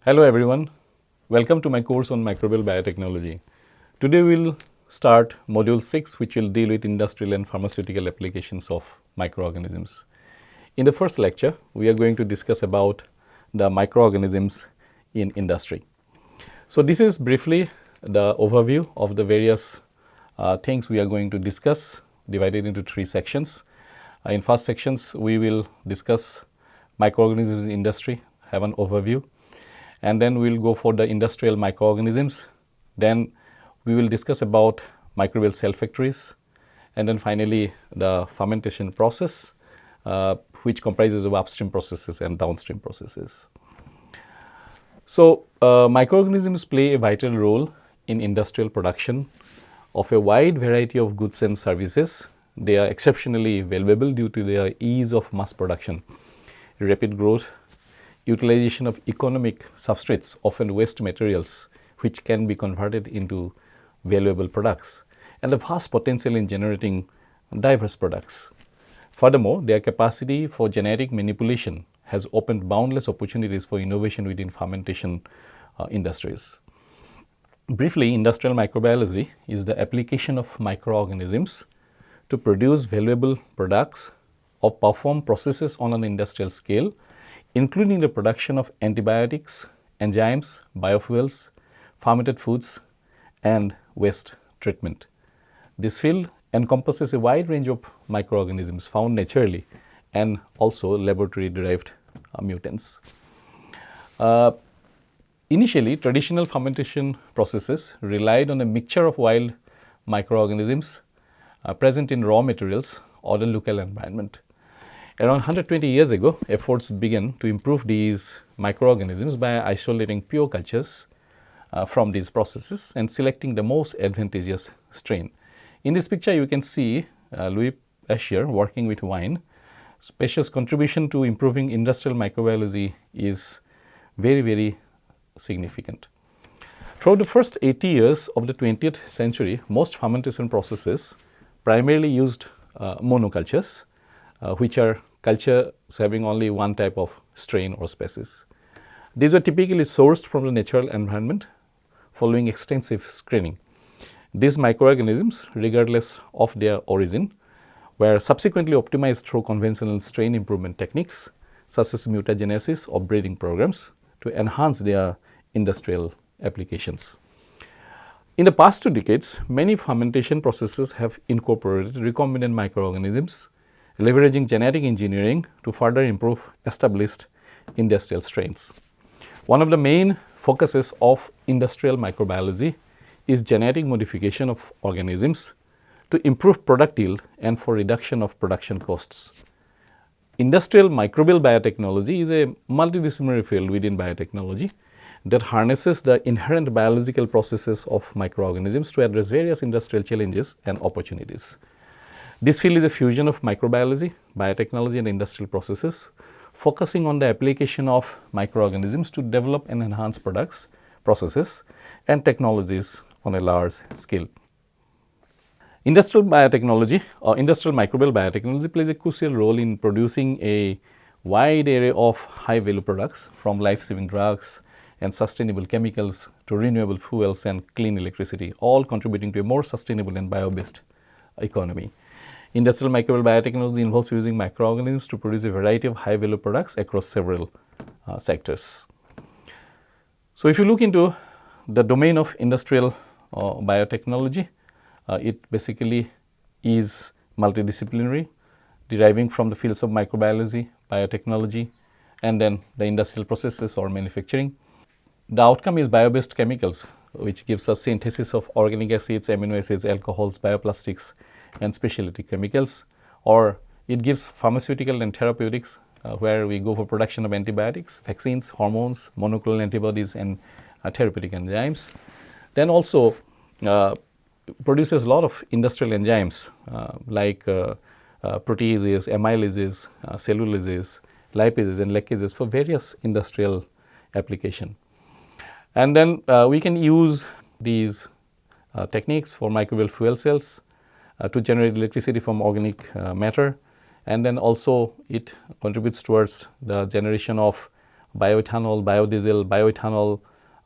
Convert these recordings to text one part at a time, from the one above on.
Hello everyone, welcome to my course on microbial biotechnology. Today we will start module 6 which will deal with industrial and pharmaceutical applications of microorganisms. In the first lecture, we are going to discuss about the microorganisms in industry. So this is briefly the overview of the various things we are going to discuss, divided into 3 sections. In first sections, we will discuss microorganisms in industry, have an overview, and then we will go for the industrial microorganisms. Then we will discuss about microbial cell factories, and then finally the fermentation process, which comprises of upstream processes and downstream processes. So, microorganisms play a vital role in industrial production of a wide variety of goods and services. They are exceptionally valuable due to their ease of mass production, rapid growth, utilization of economic substrates, often waste materials, which can be converted into valuable products, and the vast potential in generating diverse products. Furthermore, their capacity for genetic manipulation has opened boundless opportunities for innovation within fermentation industries. Briefly, industrial microbiology is the application of microorganisms to produce valuable products or perform processes on an industrial scale, including the production of antibiotics, enzymes, biofuels, fermented foods, and waste treatment. This field encompasses a wide range of microorganisms found naturally and also laboratory derived mutants. Initially, traditional fermentation processes relied on a mixture of wild microorganisms present in raw materials or the local environment. Around 120 years ago, efforts began to improve these microorganisms by isolating pure cultures from these processes and selecting the most advantageous strain. In this picture, you can see Louis Pasteur working with wine. Pasteur's contribution to improving industrial microbiology is very significant. Throughout the first 80 years of the 20th century, most fermentation processes primarily used monocultures, which are cultures having only one type of strain or species. These were typically sourced from the natural environment following extensive screening. These microorganisms, regardless of their origin, were subsequently optimized through conventional strain improvement techniques such as mutagenesis or breeding programs to enhance their industrial applications. In the past 2 decades, many fermentation processes have incorporated recombinant microorganisms, leveraging genetic engineering to further improve established industrial strains. One of the main focuses of industrial microbiology is genetic modification of organisms to improve product yield and for reduction of production costs. Industrial microbial biotechnology is a multidisciplinary field within biotechnology that harnesses the inherent biological processes of microorganisms to address various industrial challenges and opportunities. This field is a fusion of microbiology, biotechnology, and industrial processes, focusing on the application of microorganisms to develop and enhance products, processes, and technologies on a large scale. Industrial biotechnology or industrial microbial biotechnology plays a crucial role in producing a wide array of high value products, from life-saving drugs and sustainable chemicals to renewable fuels and clean electricity, all contributing to a more sustainable and bio-based economy. Industrial microbial biotechnology involves using microorganisms to produce a variety of high value products across several sectors. So, if you look into the domain of industrial biotechnology, it basically is multidisciplinary, deriving from the fields of microbiology, biotechnology, and then the industrial processes or manufacturing. The outcome is bio-based chemicals, which gives us synthesis of organic acids, amino acids, alcohols, bioplastics, and specialty chemicals, or it gives pharmaceutical and therapeutics, where we go for production of antibiotics, vaccines, hormones, monoclonal antibodies, and therapeutic enzymes. Then also produces a lot of industrial enzymes like proteases, amylases, cellulases, lipases, and lactases for various industrial application. And then we can use these techniques for microbial fuel cells to generate electricity from organic matter, and then also it contributes towards the generation of bioethanol, biodiesel,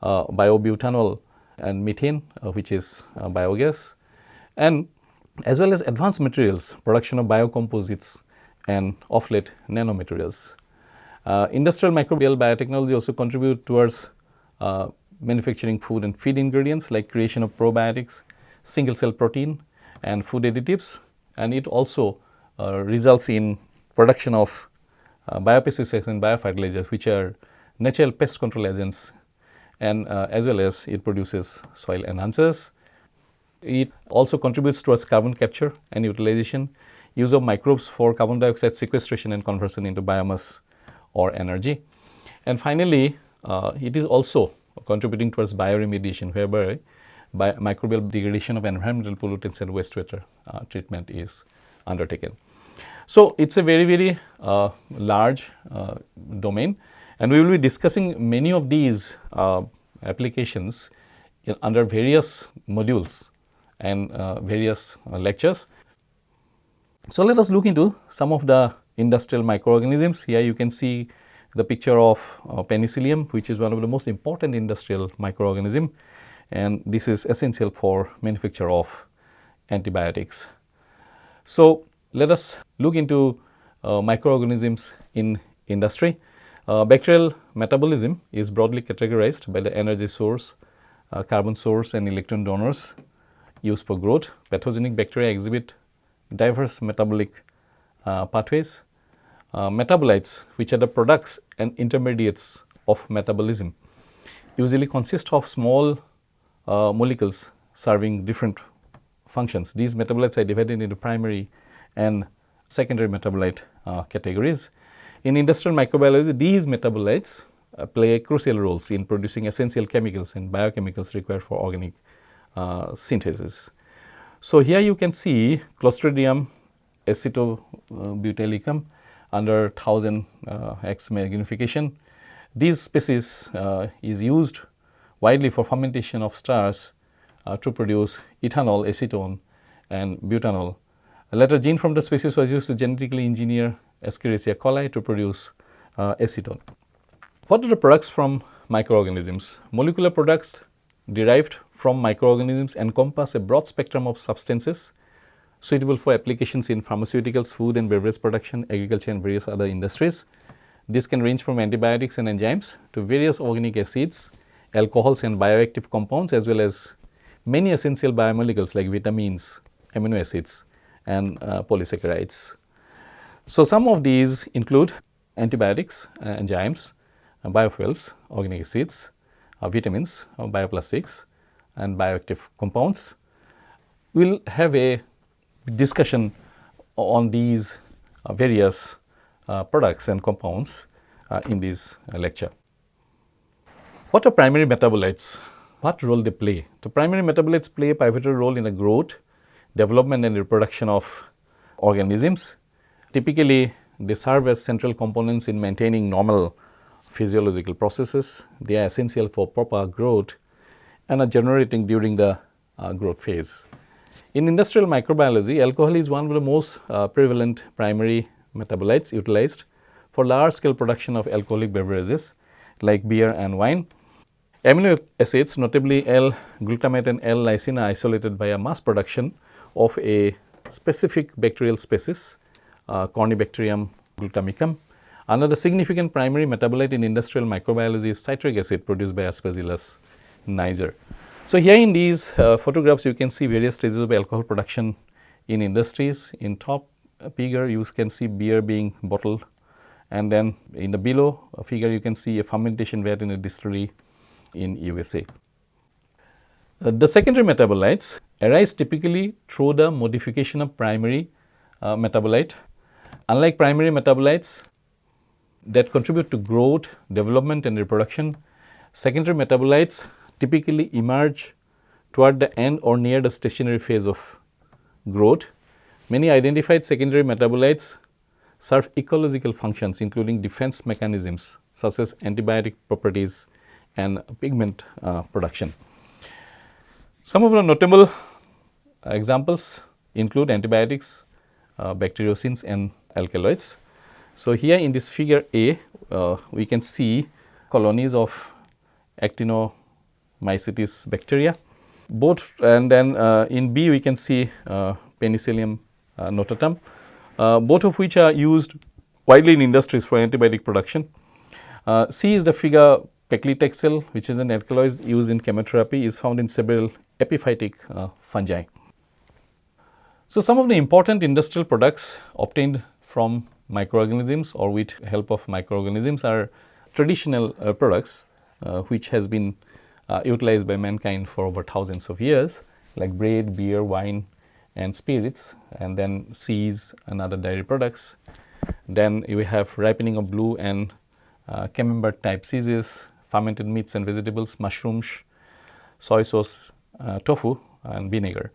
biobutanol, and methane, which is biogas, and as well as advanced materials, production of biocomposites, and of late nanomaterials. Industrial microbial biotechnology also contribute towards manufacturing food and feed ingredients like creation of probiotics, single cell protein, and food additives, and it also results in production of biopesticides and biofertilizers, which are natural pest control agents, and as well as it produces soil enhancers. It also contributes towards carbon capture and utilization, use of microbes for carbon dioxide sequestration and conversion into biomass or energy. And finally, it is also contributing towards bioremediation, whereby microbial degradation of environmental pollutants and wastewater treatment is undertaken. So, it is a very, very large domain, and we will be discussing many of these applications under various modules and various lectures. So, let us look into some of the industrial microorganisms. Here you can see the picture of penicillium, which is one of the most important industrial microorganism, and this is essential for manufacture of antibiotics. So, let us look into microorganisms in industry. Bacterial metabolism is broadly categorized by the energy source, carbon source, and electron donors used for growth. Pathogenic bacteria exhibit diverse metabolic pathways. Metabolites, which are the products and intermediates of metabolism, usually consist of small molecules serving different functions. These metabolites are divided into primary and secondary metabolite categories. In industrial microbiology, these metabolites play crucial roles in producing essential chemicals and biochemicals required for organic synthesis. So, here you can see Clostridium acetobutylicum under 1000x magnification. These species is used widely for fermentation of starch to produce ethanol, acetone, and butanol. A later gene from the species was used to genetically engineer Escherichia coli to produce acetone. What are the products from microorganisms? Molecular products derived from microorganisms encompass a broad spectrum of substances suitable for applications in pharmaceuticals, food and beverage production, agriculture, and various other industries. This can range from antibiotics and enzymes to various organic acids, alcohols, and bioactive compounds, as well as many essential biomolecules like vitamins, amino acids, and polysaccharides. So, some of these include antibiotics, enzymes, biofuels, organic acids, vitamins, bioplastics, and bioactive compounds. We will have a discussion on these various products and compounds in this lecture. What are primary metabolites? What role they play? So, primary metabolites play a pivotal role in the growth, development, and reproduction of organisms. Typically, they serve as central components in maintaining normal physiological processes. They are essential for proper growth and are generating during the growth phase. In industrial microbiology, alcohol is one of the most prevalent primary metabolites utilized for large scale production of alcoholic beverages like beer and wine. Amino acids, notably L-glutamate and L-lysine, are isolated by a mass production of a specific bacterial species, Corynebacterium glutamicum. Another significant primary metabolite in industrial microbiology is citric acid produced by Aspergillus niger. So, here in these photographs you can see various stages of alcohol production in industries. In top figure you can see beer being bottled, and then in the below figure you can see a fermentation vat in a distillery in USA. The secondary metabolites arise typically through the modification of primary metabolite. Unlike primary metabolites that contribute to growth, development, and reproduction, secondary metabolites typically emerge toward the end or near the stationary phase of growth. Many identified secondary metabolites serve ecological functions, including defense mechanisms such as antibiotic properties and pigment production. Some of the notable examples include antibiotics, bacteriocins, and alkaloids. So, here in this figure A, we can see colonies of Actinomycetes bacteria. Both, and then in B we can see Penicillium notatum, both of which are used widely in industries for antibiotic production. C is the Figa paclitaxel, which is an alkaloid used in chemotherapy, is found in several epiphytic fungi. So, some of the important industrial products obtained from microorganisms or with help of microorganisms are traditional products which has been utilized by mankind for over thousands of years, like bread, beer, wine and spirits, and then cheese and other dairy products. Then we have ripening of blue and camembert type cheeses, fermented meats and vegetables, mushrooms, soy sauce, tofu and vinegar.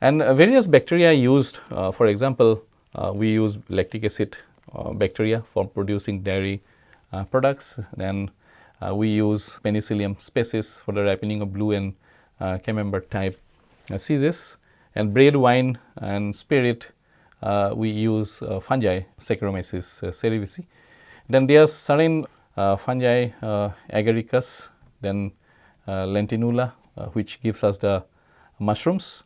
And various bacteria used, for example, we use lactic acid bacteria for producing dairy products. Then we use Penicillium species for the ripening of blue and camembert type cheeses. And bread, wine and spirit, we use fungi, Saccharomyces cerevisiae. Then there are certain fungi, agaricus, then lentinula, which gives us the mushrooms.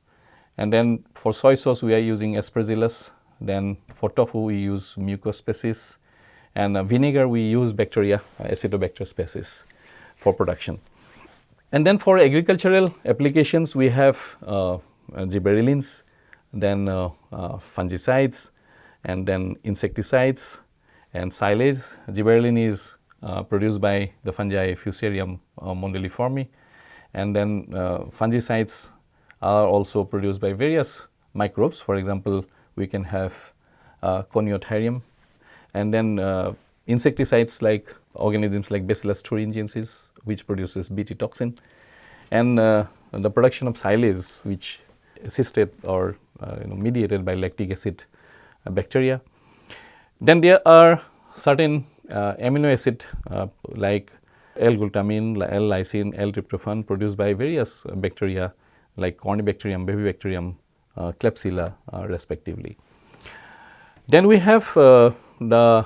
And then for soy sauce we are using Aspergillus. Then for tofu we use Mucus species, and vinegar we use bacteria, Acetobacter species for production. And then for agricultural applications we have gibberellins, then fungicides, and then insecticides and silage. Gibberellin is produced by the fungi Fusarium mondelliforme, and then fungicides are also produced by various microbes. For example, we can have Coniotherium, and then insecticides like organisms like Bacillus thuringiensis, which produces Bt toxin, and the production of silage, which assisted or mediated by lactic acid bacteria. Then there are certain amino acid like L-glutamine, L-lysine, L-tryptophan produced by various bacteria like Corynebacterium, Bifidobacterium, Klebsiella respectively. Then we have the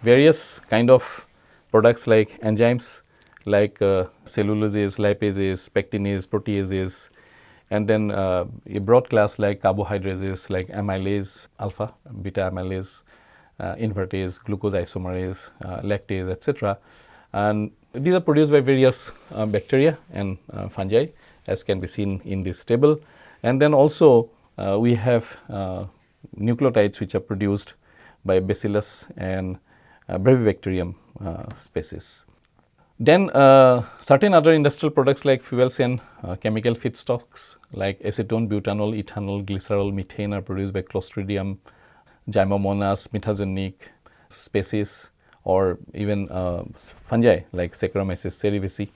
various kind of products like enzymes like cellulases, lipases, pectinase, proteases, and then a broad class like carbohydrates like amylase, alpha, beta amylase, invertase, glucose isomerase, lactase, etc. And these are produced by various bacteria and fungi, as can be seen in this table. And then also we have nucleotides which are produced by Bacillus and Brevibacterium species. Then certain other industrial products like fuels and chemical feedstocks like acetone, butanol, ethanol, glycerol, methane are produced by Clostridium, Zymomonas, methagenic species, or even fungi like Saccharomyces cerevisiae.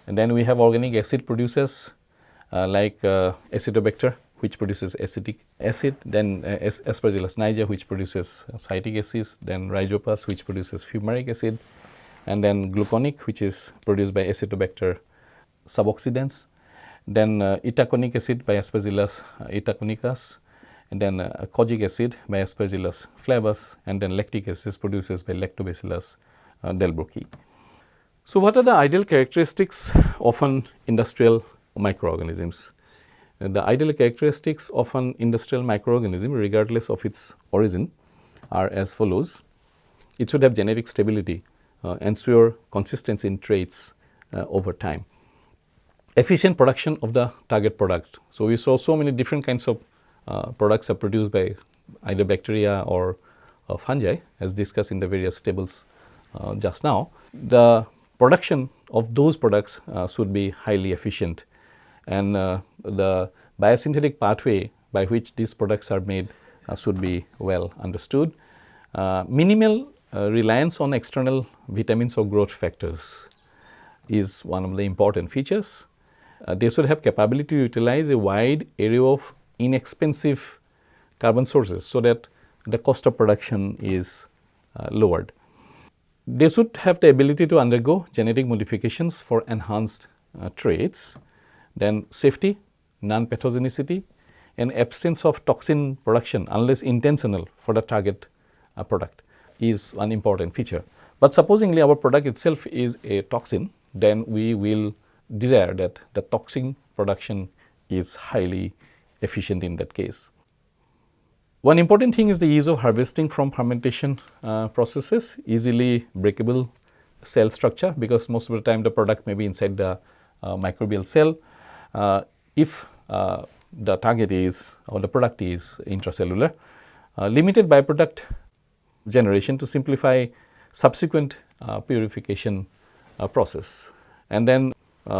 And then we have organic acid producers like Acetobacter, which produces acetic acid, then Aspergillus niger, which produces citric acid, then Rhizopas, which produces fumaric acid, and then gluconic, which is produced by Acetobacter suboxidans, then itaconic acid by Aspergillus itaconicus, and then kojic acid by Aspergillus flavus, and then lactic acid produces by Lactobacillus delbrueckii. So, what are the ideal characteristics of an industrial microorganisms? The ideal characteristics of an industrial microorganism, regardless of its origin, are as follows. It should have genetic stability, ensure consistency in traits over time. Efficient production of the target product. So, we saw so many different kinds of products are produced by either bacteria or fungi, as discussed in the various tables just now. The production of those products should be highly efficient, and the biosynthetic pathway by which these products are made should be well understood. Minimal reliance on external vitamins or growth factors is one of the important features. They should have capability to utilize a wide array of inexpensive carbon sources, so that the cost of production is lowered. They should have the ability to undergo genetic modifications for enhanced traits. Then safety, non-pathogenicity, and absence of toxin production unless intentional for the target product is one important feature. But supposingly our product itself is a toxin, then we will desire that the toxin production is highly efficient in that case. One important thing is the ease of harvesting from fermentation processes, easily breakable cell structure, because most of the time the product may be inside the microbial cell. If the target is or the product is intracellular, limited byproduct generation to simplify subsequent purification process. And then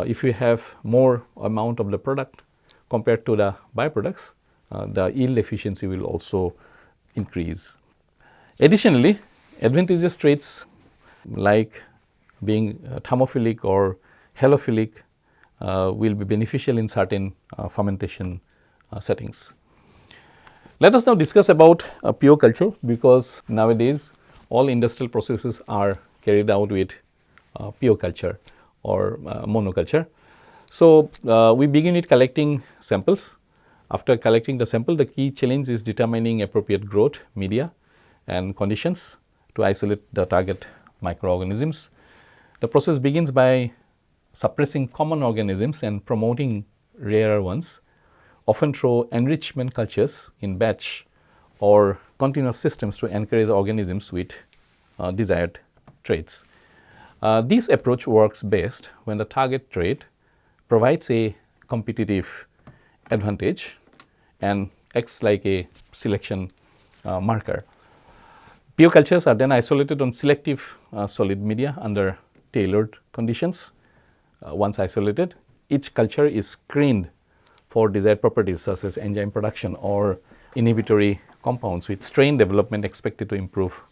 if you have more amount of the product compared to the byproducts, the yield efficiency will also increase. Additionally, advantageous traits like being thermophilic or halophilic will be beneficial in certain fermentation settings. Let us now discuss about pure culture, because nowadays all industrial processes are carried out with pure culture or monoculture. So, we begin with collecting samples. After collecting the sample, the key challenge is determining appropriate growth media and conditions to isolate the target microorganisms. The process begins by suppressing common organisms and promoting rarer ones, often through enrichment cultures in batch or continuous systems to encourage organisms with desired traits. This approach works best when the target trait provides a competitive advantage and acts like a selection marker. Pure cultures are then isolated on selective solid media under tailored conditions. Once isolated, each culture is screened for desired properties such as enzyme production or inhibitory compounds, with strain development expected to improve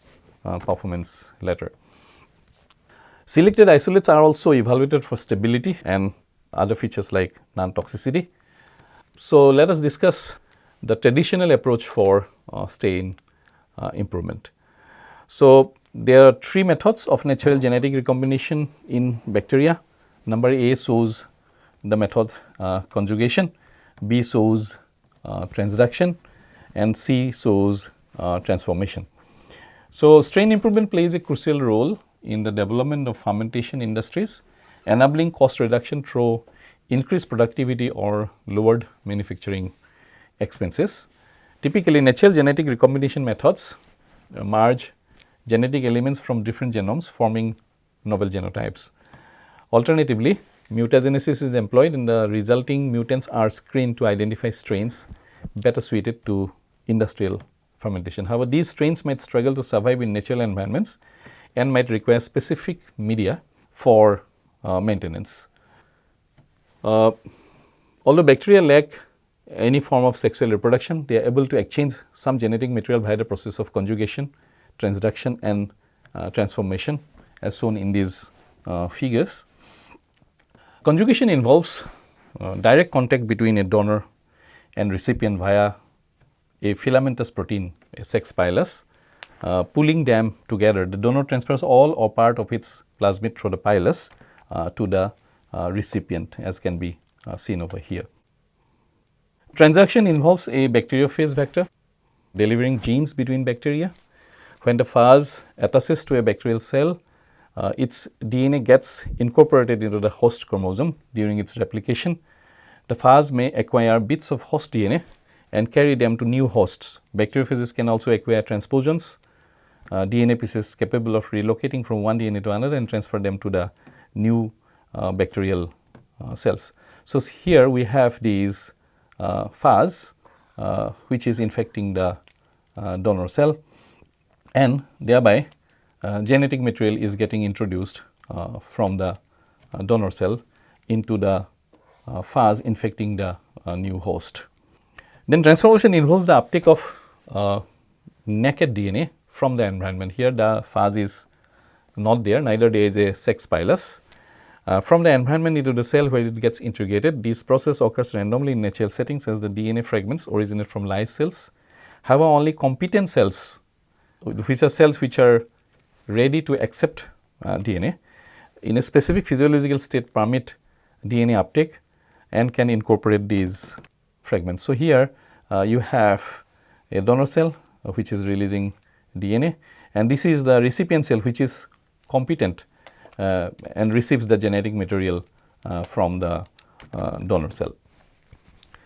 performance later. Selected isolates are also evaluated for stability and other features like non-toxicity. So, let us discuss the traditional approach for strain improvement. So, there are three methods of natural genetic recombination in bacteria. Number A shows the method conjugation, B shows transduction, and C shows transformation. So, strain improvement plays a crucial role in the development of fermentation industries, enabling cost reduction through increased productivity or lowered manufacturing expenses. Typically, natural genetic recombination methods merge genetic elements from different genomes, forming novel genotypes. Alternatively, mutagenesis is employed and the resulting mutants are screened to identify strains better suited to industrial fermentation. However, these strains might struggle to survive in natural environments and might require specific media for maintenance. Although bacteria lack any form of sexual reproduction, they are able to exchange some genetic material via the process of conjugation, transduction and transformation, as shown in these figures. Conjugation involves direct contact between a donor and recipient via a filamentous protein, a sex pilus. Pulling them together, the donor transfers all or part of its plasmid through the pilus to the recipient, as can be seen over here. Transduction involves a bacteriophage vector delivering genes between bacteria. When the phage attaches to a bacterial cell, its DNA gets incorporated into the host chromosome during its replication. The phage may acquire bits of host DNA and carry them to new hosts. Bacteriophages can also acquire transposons, DNA pieces capable of relocating from one DNA to another and transfer them to the new bacterial cells. So, here we have these phage which is infecting the donor cell, and thereby genetic material is getting introduced from the donor cell into the phage infecting the new host. Then transformation involves the uptake of naked DNA from the environment. Here the phage is not there, neither there is a sex pilus. From the environment into the cell where it gets integrated, this process occurs randomly in natural settings as the DNA fragments originate from live cells. However, only competent cells, which are cells which are ready to accept DNA in a specific physiological state, permit DNA uptake and can incorporate these fragments. So, here you have a donor cell which is releasing DNA, and this is the recipient cell which is competent and receives the genetic material from the donor cell.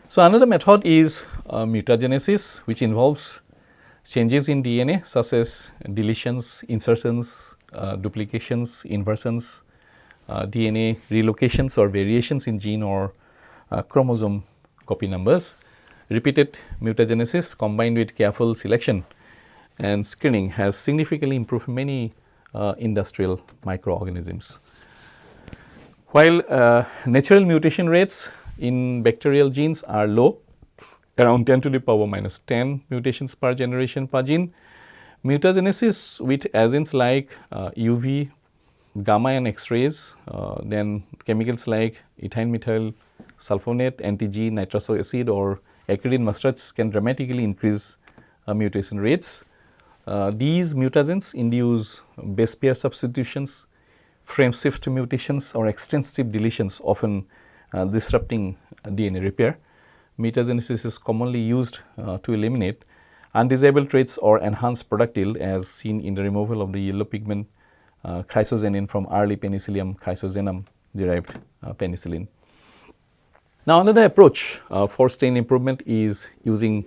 So, another method is mutagenesis, which involves changes in DNA such as deletions, insertions, duplications, inversions, DNA relocations or variations in gene or chromosome copy numbers. Repeated mutagenesis combined with careful selection and screening has significantly improved many industrial microorganisms. While natural mutation rates in bacterial genes are low, around 10 to the power minus 10 mutations per generation per gene, mutagenesis with agents like UV, gamma and X-rays, then chemicals like ethyl methyl sulfonate, anti-G, nitrous acid or acridine mustards can dramatically increase mutation rates. These mutagens induce base pair substitutions, frame shift mutations or extensive deletions, often disrupting DNA repair. Mutagenesis is commonly used to eliminate undesirable traits or enhance product yield, as seen in the removal of the yellow pigment chrysogenin from early Penicillium chrysogenum derived penicillin. Now, another approach for strain improvement is using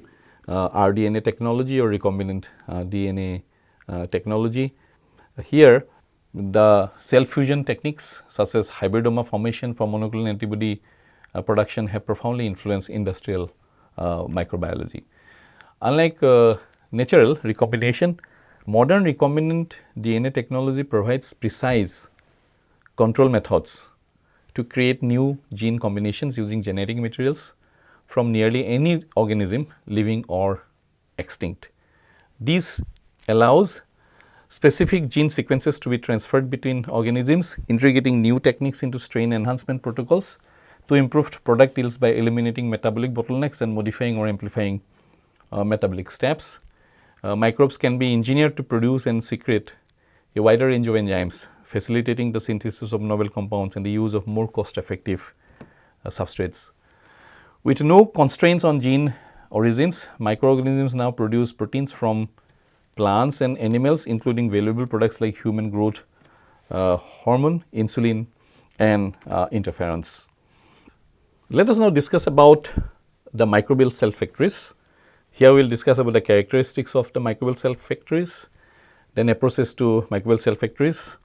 rDNA technology or recombinant DNA technology. Here, the cell fusion techniques such as hybridoma formation for monoclonal antibody production have profoundly influenced industrial microbiology. Unlike natural recombination, modern recombinant DNA technology provides precise control methods to create new gene combinations using genetic materials from nearly any organism, living or extinct. This allows specific gene sequences to be transferred between organisms, integrating new techniques into strain enhancement protocols to improve product yields by eliminating metabolic bottlenecks and modifying or amplifying metabolic steps. Microbes can be engineered to produce and secrete a wider range of enzymes, facilitating the synthesis of novel compounds and the use of more cost effective substrates. With no constraints on gene origins, microorganisms now produce proteins from plants and animals, including valuable products like human growth hormone, insulin and interferons. Let us now discuss about the microbial cell factories. Here we will discuss about the characteristics of the microbial cell factories, then approaches to microbial cell factories.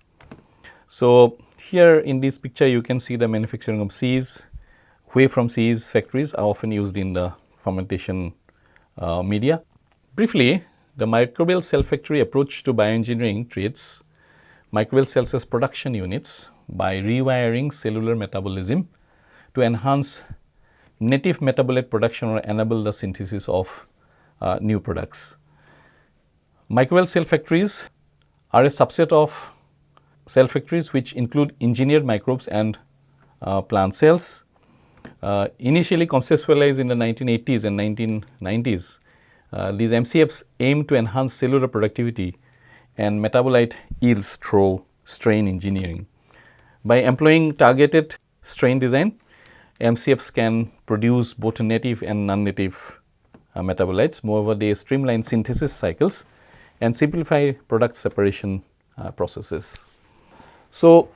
So, here in this picture you can see the manufacturing of seeds. Whey from seeds factories are often used in the fermentation media. Briefly, the microbial cell factory approach to bioengineering treats microbial cells as production units by rewiring cellular metabolism to enhance native metabolite production or enable the synthesis of new products. Microbial cell factories are a subset of cell factories which include engineered microbes and plant cells. Initially conceptualized in the 1980s and 1990s, these MCFs aim to enhance cellular productivity and metabolite yields through strain engineering. By employing targeted strain design, MCFs can produce both native and non-native metabolites. Moreover, they streamline synthesis cycles and simplify product separation processes. So,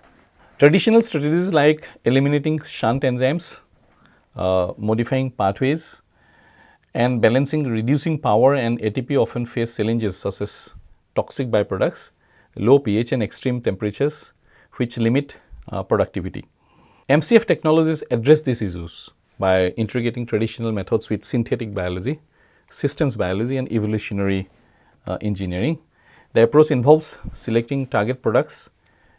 traditional strategies like eliminating shunt enzymes, modifying pathways and balancing reducing power and ATP often face challenges such as toxic byproducts, low pH and extreme temperatures which limit productivity. MCF technologies address these issues by integrating traditional methods with synthetic biology, systems biology and evolutionary engineering. The approach involves selecting target products,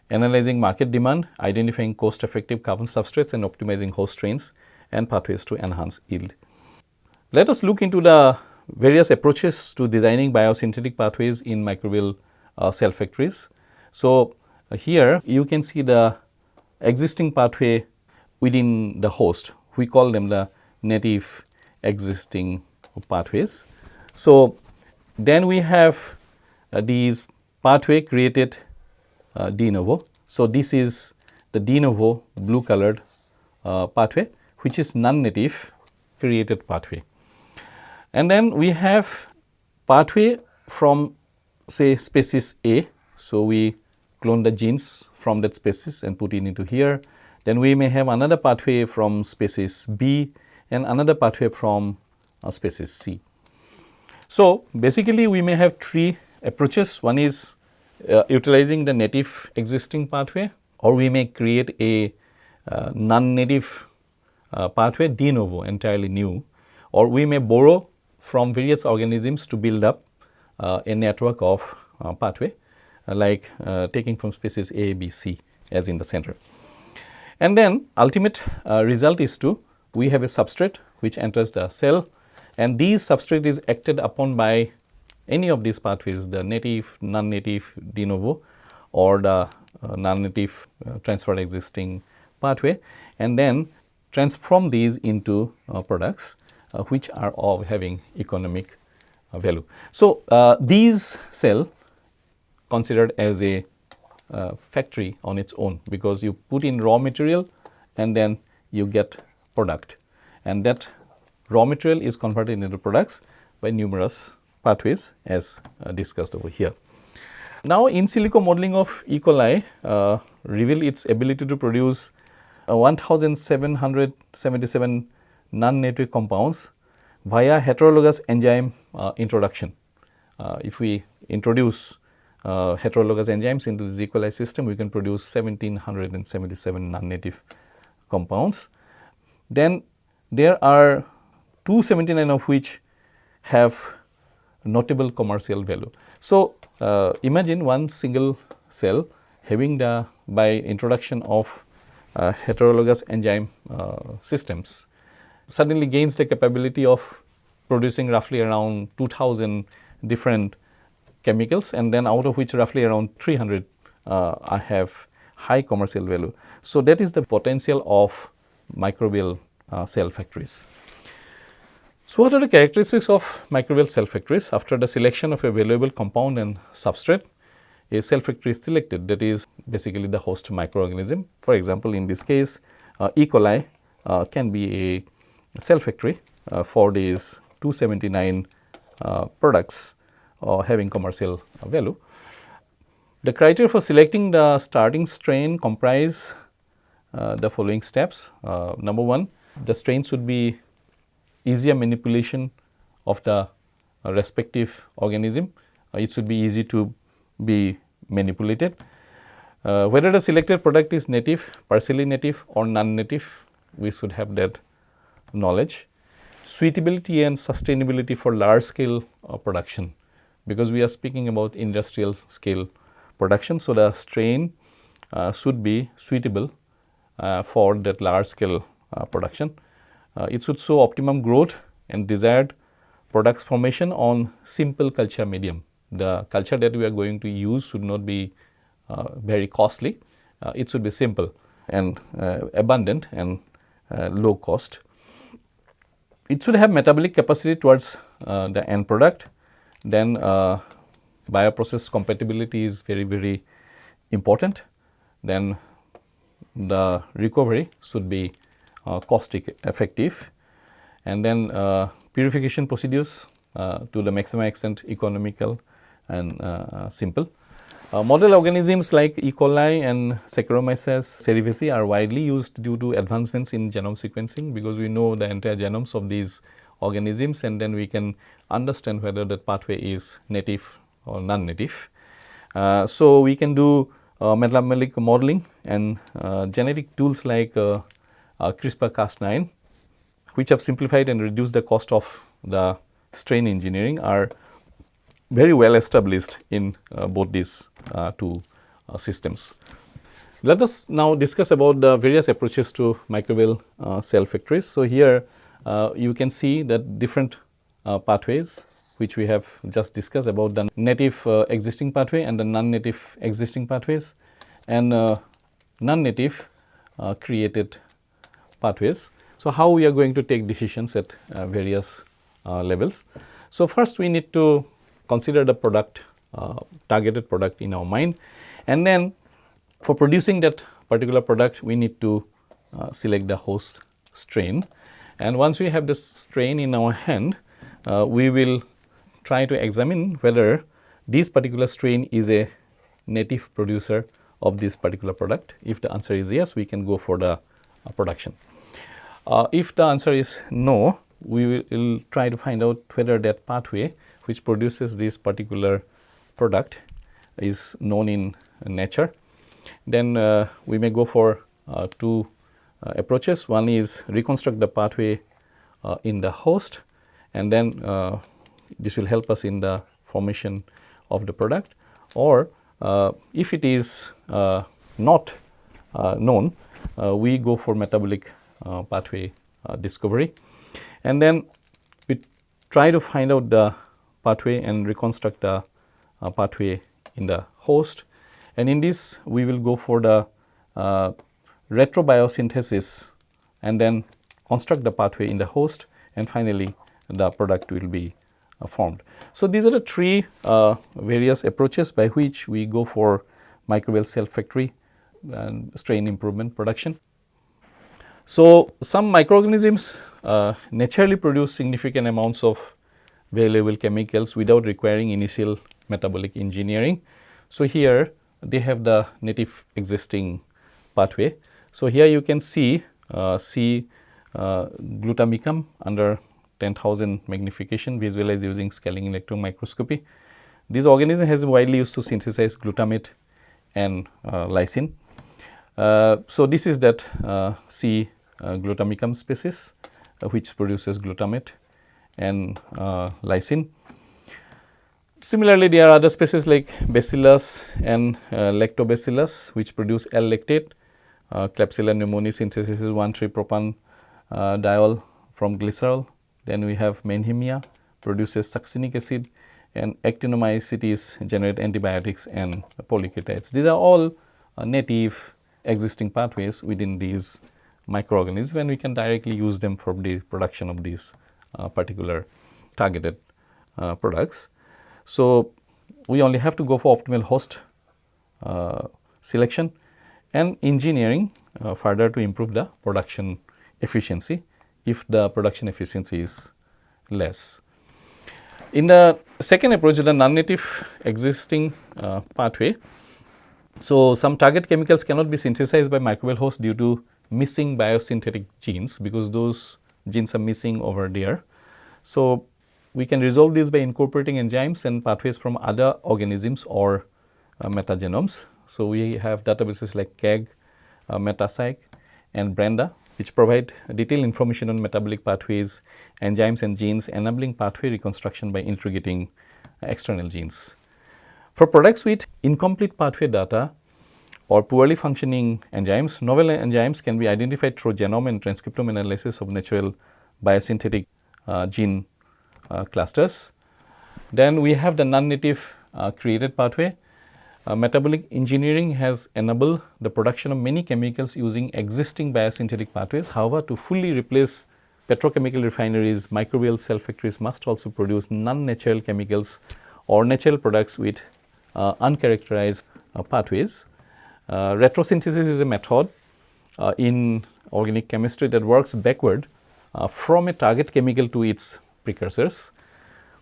analyzing market demand, identifying cost effective carbon substrates and optimizing host strains and pathways to enhance yield. Let us look into the various approaches to designing biosynthetic pathways in microbial cell factories. So, here you can see the existing pathway within the host. We call them the native existing pathways. So, then we have these pathway created de novo. So, this is the de novo blue colored pathway which is non-native created pathway. And then we have pathway from say species A. So, we clone the genes from that species and put it into here. Then we may have another pathway from species B and another pathway from species C. So, basically we may have three approaches. One is utilizing the native existing pathway, or we may create a non-native pathway de novo, entirely new, or we may borrow from various organisms to build up a network of pathway like taking from species A, B, C as in the center. And then ultimate result is we have a substrate which enters the cell, and this substrate is acted upon by any of these pathways, the native, non-native, de novo, or the non-native transferred existing pathway, and then transform these into products which are all having economic value. So, these cell considered as a factory on its own, because you put in raw material and then you get product, and that raw material is converted into products by numerous pathways as discussed over here. Now, in silico modeling of E. coli reveal its ability to produce 1777 non-native compounds via heterologous enzyme introduction. If we introduce heterologous enzymes into the E. coli system, we can produce 1777 non-native compounds. Then there are 279 of which have notable commercial value. So, imagine one single cell having by introduction of heterologous enzyme systems suddenly gains the capability of producing roughly around 2000 different chemicals, and then out of which roughly around 300 have high commercial value. So, that is the potential of microbial cell factories. So, what are the characteristics of microbial cell factories? After the selection of a valuable compound and substrate, a cell factory is selected, that is basically the host microorganism. For example, in this case E. coli can be a cell factory for these 279 products having commercial value. The criteria for selecting the starting strain comprise the following steps. Number one, the strain should be easier manipulation of the respective organism. It should be easy to be manipulated. Whether the selected product is native, partially native or non-native, we should have that knowledge. Suitability and sustainability for large scale production, because we are speaking about industrial scale production. So, the strain should be suitable for that large scale production. It should show optimum growth and desired products formation on simple culture medium. The culture that we are going to use should not be very costly. It should be simple and abundant and low cost. It should have metabolic capacity towards the end product. Then bioprocess compatibility is very, very important. Then the recovery should be cost effective, and then purification procedures to the maximum extent economical and simple. Model organisms like E. coli and Saccharomyces cerevisiae are widely used due to advancements in genome sequencing, because we know the entire genomes of these organisms, and then we can understand whether that pathway is native or non-native. So, we can do metabolic modeling, and genetic tools like CRISPR-Cas9, which have simplified and reduced the cost of the strain engineering, are very well established in both these two systems. Let us now discuss about the various approaches to microbial cell factories. So, here you can see that different pathways which we have just discussed about the native existing pathway and the non-native existing pathways, and non-native created pathways. So, how we are going to take decisions at various levels. So, first we need to consider the product, targeted product in our mind, and then for producing that particular product we need to select the host strain, and once we have this strain in our hand, we will try to examine whether this particular strain is a native producer of this particular product? If the answer is yes, we can go for the production. If the answer is no, we will try to find out whether that pathway which produces this particular product is known in nature. Then we may go for two approaches. One is reconstruct the pathway in the host, and then this will help us in the formation of the product. Or if it is not known, we go for metabolic pathway discovery, and then we try to find out the pathway and reconstruct the pathway in the host. And in this, we will go for the retrobiosynthesis and then construct the pathway in the host, and finally the product will be formed. So these are the three various approaches by which we go for microbial cell factory and strain improvement production. So some microorganisms naturally produce significant amounts of valuable chemicals without requiring initial metabolic engineering. So here they have the native existing pathway. So here you can see glutamicum under 10,000 magnification visualized using scaling electron microscopy. This organism has been widely used to synthesize glutamate and lysine. So this is that C. Glutamicum species which produces glutamate and lysine. Similarly, there are other species like Bacillus and Lactobacillus which produce L-lactate. Klebsiella pneumoniae synthesizes 1,3-propan diol from glycerol. Then we have Manhemia produces succinic acid, and actinomycetes generate antibiotics and polyketides. These are all native existing pathways within these microorganisms, and we can directly use them for the production of these particular targeted products. So we only have to go for optimal host selection and engineering further to improve the production efficiency if the production efficiency is less. In the second approach, the non-native existing pathway, so some target chemicals cannot be synthesized by microbial host due to missing biosynthetic genes, because those genes are missing over there. So we can resolve this by incorporating enzymes and pathways from other organisms or metagenomes. So we have databases like KEGG, Metapsych and Brenda, which provide detailed information on metabolic pathways, enzymes and genes, enabling pathway reconstruction by integrating external genes. For products with incomplete pathway data or poorly functioning enzymes, novel enzymes can be identified through genome and transcriptome analysis of natural biosynthetic gene clusters. Then we have the non-native created pathway. Metabolic engineering has enabled the production of many chemicals using existing biosynthetic pathways. However, to fully replace petrochemical refineries, microbial cell factories must also produce non-natural chemicals or natural products with uncharacterized pathways. Retrosynthesis is a method in organic chemistry that works backward from a target chemical to its precursors,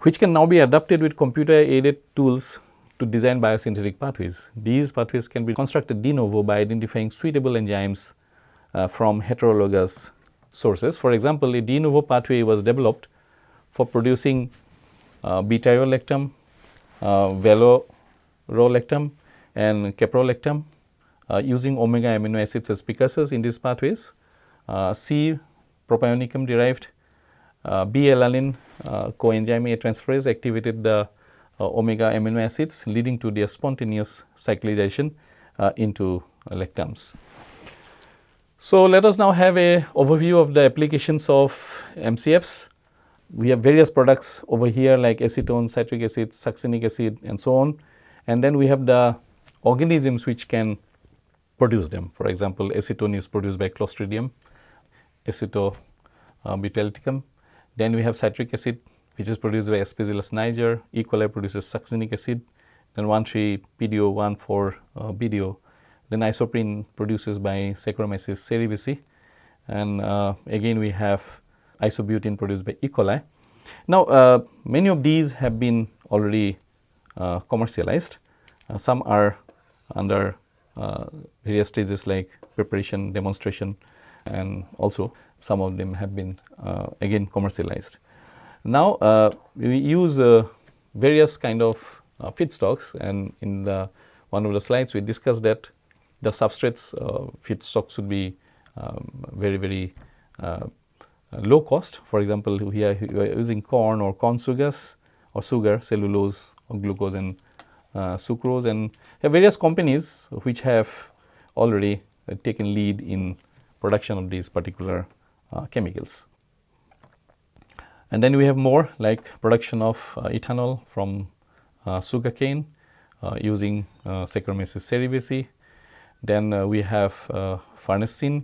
which can now be adapted with computer-aided tools to design biosynthetic pathways. These pathways can be constructed de novo by identifying suitable enzymes from heterologous sources. For example, a de novo pathway was developed for producing beta-iolactam, valorolactam and caprolactam using omega amino acids as precursors in these pathways. C. propionicum derived B-alanine coenzyme A transferase activated the omega amino acids, leading to their spontaneous cyclization into lactams. So let us now have a overview of the applications of MCFs. We have various products over here like acetone, citric acid, succinic acid and so on, and then we have the organisms which can produce them. For example, acetone is produced by Clostridium acetobutylicum. Then we have citric acid, which is produced by Aspergillus niger. E. coli produces succinic acid, then 1,3-PDO, 1,4-BDO. Then isoprene produces by Saccharomyces cerevisiae, and again we have isobutene produced by E. coli. Now, many of these have been already commercialized. Some are under various stages like preparation, demonstration, and also some of them have been again commercialized. Now we use various kind of feedstocks, and in the one of the slides we discussed that the substrates feedstock should be very low cost. For example, here we are using corn or corn sugars or sugar, cellulose or glucose and sucrose, and have various companies which have already taken lead in production of these particular chemicals. And then we have more like production of ethanol from sugarcane using Saccharomyces cerevisiae. Then we have farnesene,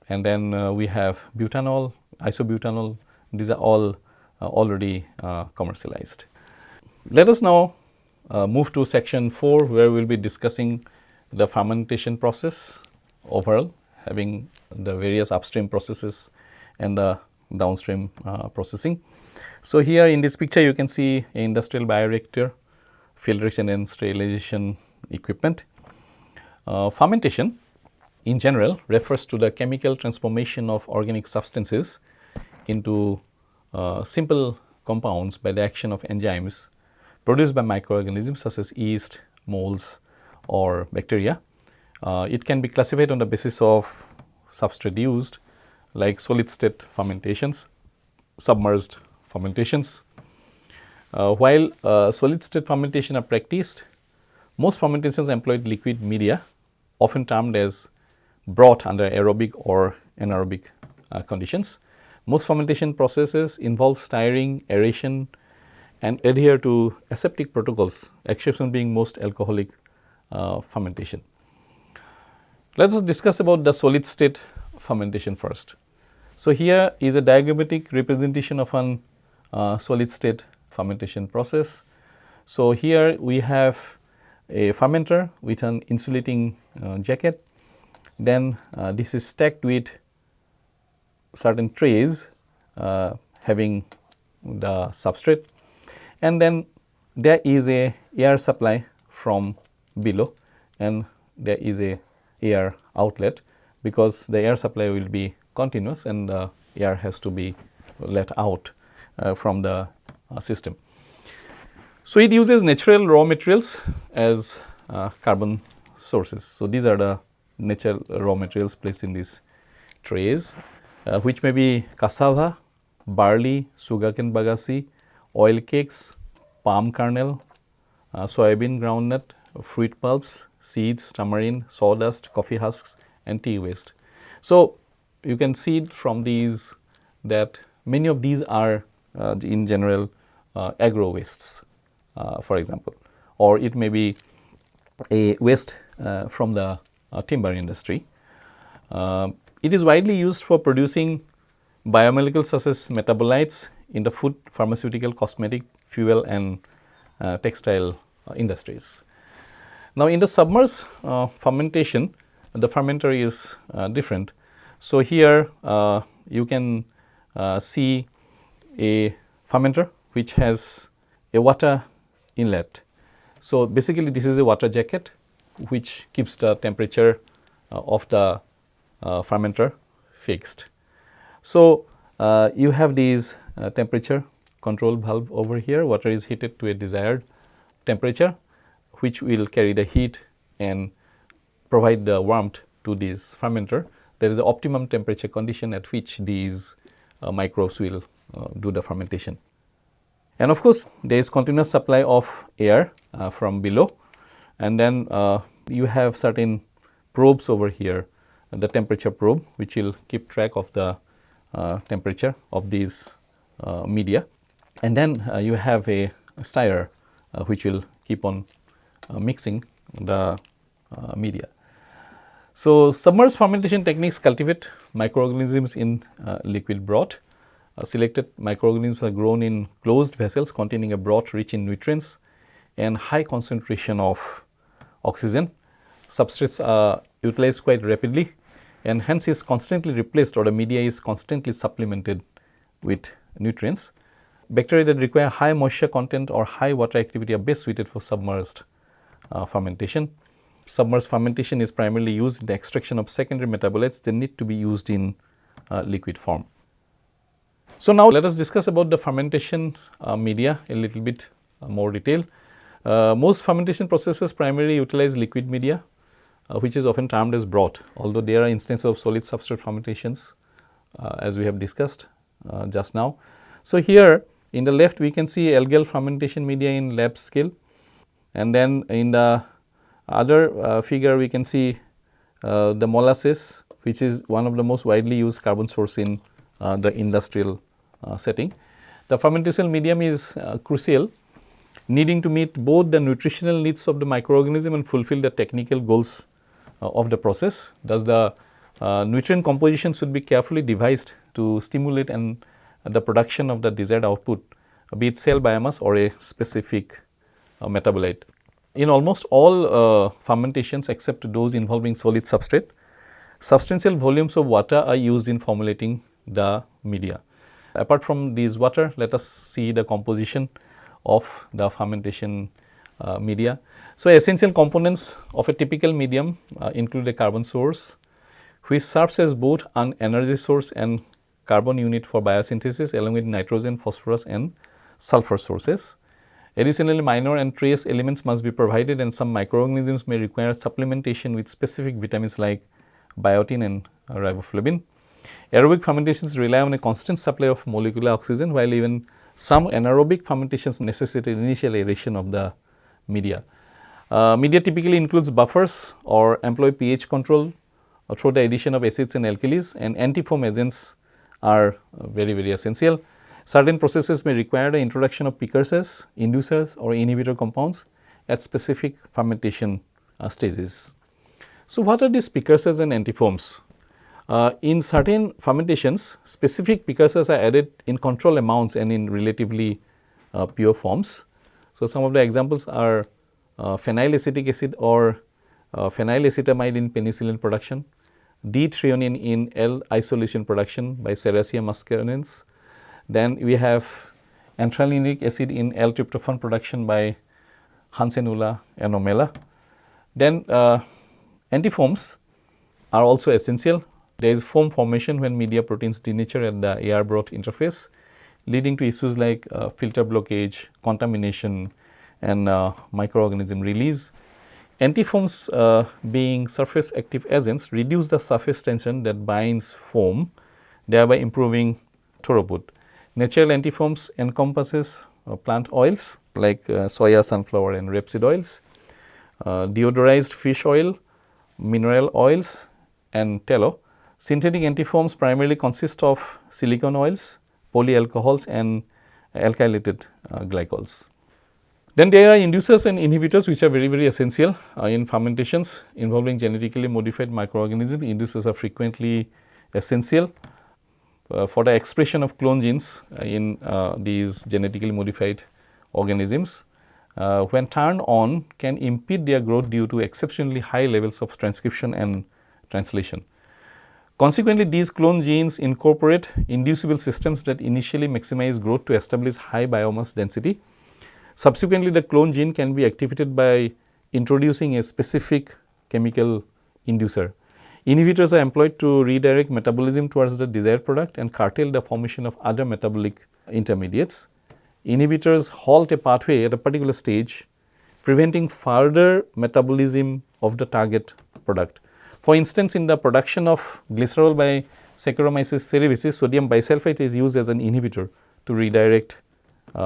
and then we have butanol, isobutanol. These are all already commercialized. Let us now move to section 4, where we will be discussing the fermentation process overall, having the various upstream processes and the downstream processing. So, here in this picture you can see an industrial bioreactor, filtration and sterilization equipment. Fermentation in general refers to the chemical transformation of organic substances into simple compounds by the action of enzymes produced by microorganisms such as yeast, molds or bacteria. It can be classified on the basis of substrate used, like solid state fermentations, submerged fermentations. While solid state fermentation are practiced, most fermentations employed liquid media, often termed as broth under aerobic or anaerobic conditions. Most fermentation processes involve stirring, aeration and adhere to aseptic protocols, exception being most alcoholic fermentation. Let us discuss about the solid state fermentation first. So, here is a diagrammatic representation of an solid state fermentation process. So, here we have a fermenter with an insulating jacket, then this is stacked with certain trays having the substrate, and then there is a air supply from below and there is a air outlet, because the air supply will be continuous and the air has to be let out from the system. So, it uses natural raw materials as carbon sources. So, these are the natural raw materials placed in these trays, which may be cassava, barley, sugarcane bagasse, oil cakes, palm kernel, soybean groundnut, fruit pulps, seeds, tamarind, sawdust, coffee husks and tea waste. So, you can see from these that many of these are in general agro wastes, for example, or it may be a waste from the timber industry. It is widely used for producing biomolecules such as metabolites in the food, pharmaceutical, cosmetic, fuel and textile industries. Now, in the submerged fermentation, the fermenter is different. So, here you can see a fermenter which has a water inlet. So, basically this is a water jacket which keeps the temperature of the fermenter fixed. So, you have these temperature control valve over here. Water is heated to a desired temperature, which will carry the heat and provide the warmth to this fermenter. There is an optimum temperature condition at which these microbes will do the fermentation. And of course, there is continuous supply of air from below, and then you have certain probes over here, the temperature probe, which will keep track of the temperature of these media, and then you have a stirrer which will keep on mixing the media. So, submerged fermentation techniques cultivate microorganisms in liquid broth. Selected microorganisms are grown in closed vessels containing a broth rich in nutrients and high concentration of oxygen. Substrates are utilized quite rapidly and hence is constantly replaced, or the media is constantly supplemented with nutrients. Bacteria that require high moisture content or high water activity are best suited for submerged fermentation. submerged fermentation is primarily used in the extraction of secondary metabolites, they need to be used in liquid form. So, now let us discuss about the fermentation media a little bit more detail. Most fermentation processes primarily utilize liquid media, which is often termed as broth, although there are instances of solid substrate fermentations as we have discussed just now. So, here in the left we can see algal fermentation media in lab scale, and then in the other figure we can see the molasses, which is one of the most widely used carbon source in the industrial setting. The fermentation medium is crucial, needing to meet both the nutritional needs of the microorganism and fulfill the technical goals of the process. Thus, the nutrient composition should be carefully devised to stimulate and the production of the desired output, be it cell biomass or a specific metabolite. In almost all fermentations except those involving solid substrate, substantial volumes of water are used in formulating the media. Apart from these water, let us see the composition of the fermentation media. So, essential components of a typical medium include a carbon source, which serves as both an energy source and carbon unit for biosynthesis, along with nitrogen, phosphorus and sulfur sources. Additionally, minor and trace elements must be provided, and some microorganisms may require supplementation with specific vitamins like biotin and riboflavin. Aerobic fermentations rely on a constant supply of molecular oxygen, while even some anaerobic fermentations necessitate initial aeration of the media. Media typically includes buffers or employ pH control through the addition of acids and alkalis, and antifoam agents are very essential. Certain processes may require the introduction of precursors, inducers or inhibitor compounds at specific fermentation stages. So, what are these precursors and antifoams? In certain fermentations, specific precursors are added in controlled amounts and in relatively pure forms. So, some of the examples are phenylacetic acid or phenylacetamide in penicillin production, D-threonine in L-isoleucine production by Serratia muscarinens. Then we have anthralinic acid in L-tryptophan production by Hansen-Ulla and Omela. Then antifoams are also essential. There is foam formation when media proteins denature at the air broth interface, leading to issues like filter blockage, contamination and microorganism release. Antifoams being surface active agents reduce the surface tension that binds foam, thereby improving throughput. Natural antifoams encompasses plant oils like soya, sunflower and rapeseed oils, deodorized fish oil, mineral oils and tallow. Synthetic antifoams primarily consist of silicone oils, polyalcohols and alkylated glycols. Then there are inducers and inhibitors which are very essential in fermentations involving genetically modified microorganisms. Inducers are frequently essential for the expression of clone genes in these genetically modified organisms. When turned on, can impede their growth due to exceptionally high levels of transcription and translation. Consequently, these clone genes incorporate inducible systems that initially maximize growth to establish high biomass density. Subsequently, the clone gene can be activated by introducing a specific chemical inducer. Inhibitors are employed to redirect metabolism towards the desired product and curtail the formation of other metabolic intermediates. Inhibitors halt a pathway at a particular stage, preventing further metabolism of the target product. For instance, in the production of glycerol by Saccharomyces cerevisiae, sodium bisulfite is used as an inhibitor to redirect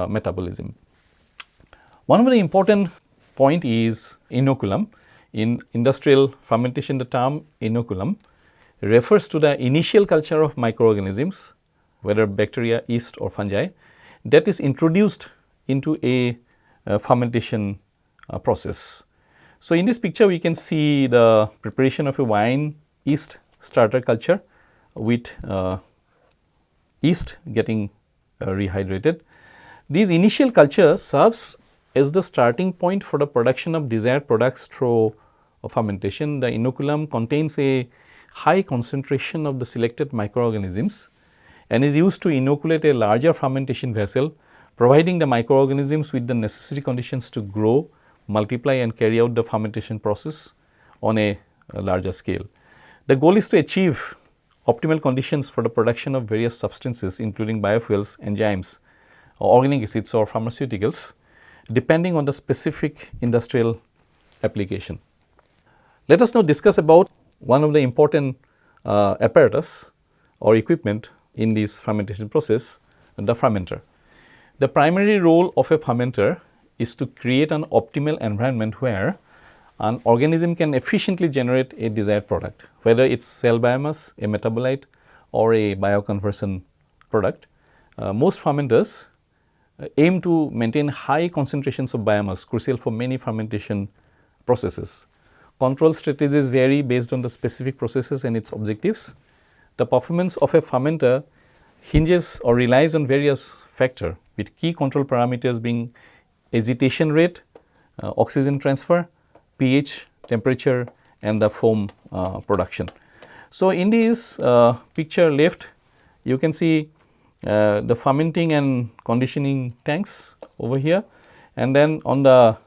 metabolism. One of the important point is inoculum. In industrial fermentation, the term inoculum refers to the initial culture of microorganisms, whether bacteria, yeast or fungi, that is introduced into a fermentation process. So, in this picture we can see the preparation of a wine yeast starter culture with yeast getting rehydrated. These initial culture serves as the starting point for the production of desired products through fermentation. The inoculum contains a high concentration of the selected microorganisms and is used to inoculate a larger fermentation vessel, providing the microorganisms with the necessary conditions to grow, multiply and carry out the fermentation process. on a larger scale. The goal is to achieve optimal conditions for the production of various substances including biofuels, enzymes, organic acids or pharmaceuticals depending on the specific industrial application. Let us now discuss about one of the important apparatus or equipment in this fermentation process, the fermenter. The primary role of a fermenter is to create an optimal environment where an organism can efficiently generate a desired product, whether it is cell biomass, a metabolite or a bioconversion product. Most fermenters aim to maintain high concentrations of biomass crucial for many fermentation processes. Control strategies vary based on the specific processes and its objectives. The performance of a fermenter hinges or relies on various factors, with key control parameters being agitation rate, oxygen transfer, pH, temperature and the foam production. So, in this picture left you can see the fermenting and conditioning tanks over here, and then on the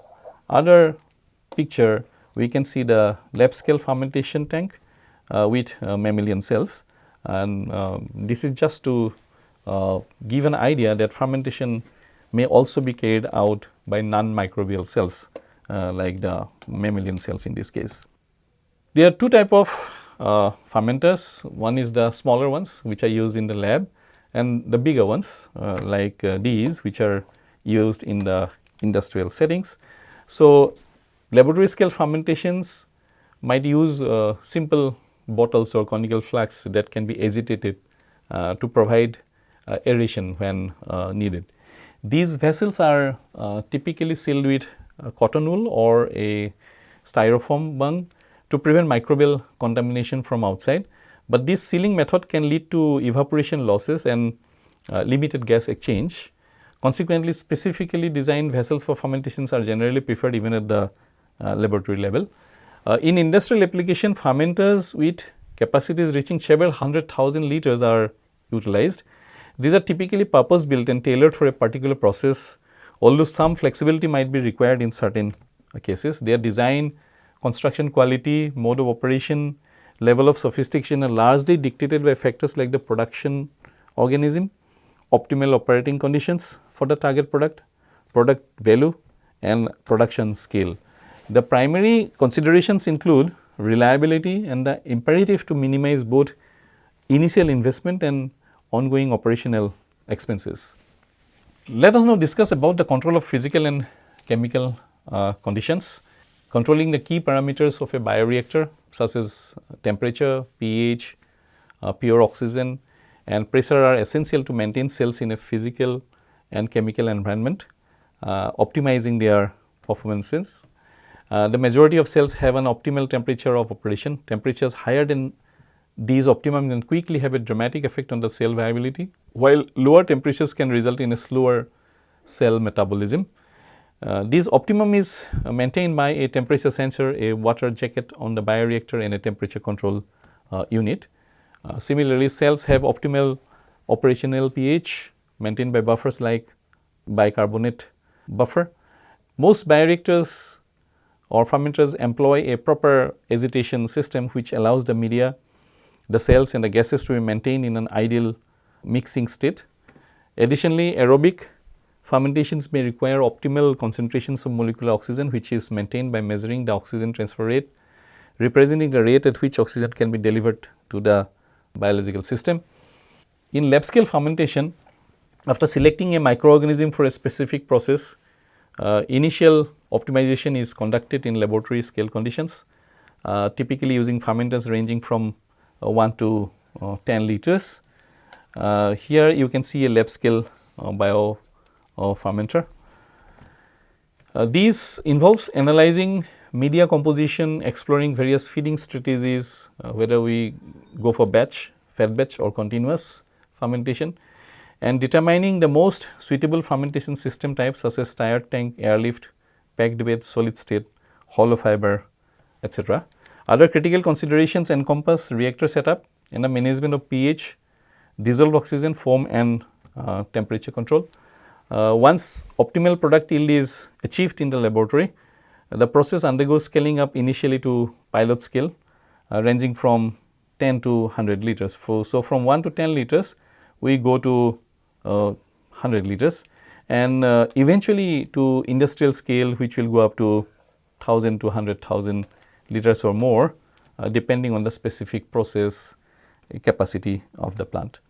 other picture we can see the lab scale fermentation tank with mammalian cells, and this is just to give an idea that fermentation may also be carried out by non-microbial cells like the mammalian cells in this case. There are two types of fermenters. One is the smaller ones which are used in the lab, and the bigger ones like these which are used in the industrial settings. So, laboratory scale fermentations might use simple bottles or conical flasks that can be agitated to provide aeration when needed. These vessels are typically sealed with cotton wool or a styrofoam bung to prevent microbial contamination from outside, but this sealing method can lead to evaporation losses and limited gas exchange. Consequently, specifically designed vessels for fermentations are generally preferred even at the laboratory level. In industrial application, fermenters with capacities reaching several 100,000 liters are utilized. These are typically purpose built and tailored for a particular process, although some flexibility might be required in certain cases. Their design, construction quality, mode of operation, level of sophistication are largely dictated by factors like the production organism, optimal operating conditions for the target product, product value and production scale. The primary considerations include reliability and the imperative to minimize both initial investment and ongoing operational expenses. Let us now discuss about the control of physical and chemical conditions. Controlling the key parameters of a bioreactor such as temperature, pH, pure oxygen and pressure are essential to maintain cells in a physical and chemical environment, optimizing their performances. The majority of cells have an optimal temperature of operation. Temperatures higher than these optimum can quickly have a dramatic effect on the cell viability, while lower temperatures can result in a slower cell metabolism. This optimum is maintained by a temperature sensor, a water jacket on the bioreactor and a temperature control unit. Similarly, cells have optimal operational pH maintained by buffers like bicarbonate buffer. Most bioreactors or fermenters employ a proper agitation system which allows the media, the cells and the gases to be maintained in an ideal mixing state. Additionally, aerobic fermentations may require optimal concentrations of molecular oxygen, which is maintained by measuring the oxygen transfer rate, representing the rate at which oxygen can be delivered to the biological system. In lab scale fermentation, after selecting a microorganism for a specific process, initial optimization is conducted in laboratory scale conditions, typically using fermenters ranging from 1 to 10 liters. Here you can see a lab scale bio fermenter. These involves analyzing media composition, exploring various feeding strategies, whether we go for batch, fed batch or continuous fermentation, and determining the most suitable fermentation system types such as tire tank, airlift, packed bed, solid state, hollow fiber, etc. Other critical considerations encompass reactor setup and the management of pH, dissolved oxygen, foam and temperature control. Once optimal product yield is achieved in the laboratory, The process undergoes scaling up initially to pilot scale, ranging from 10 to 100 liters. So, from 1 to 10 liters, we go to 100 liters, and eventually to industrial scale, which will go up to 1000 to 100,000 liters or more, depending on the specific process capacity of the plant.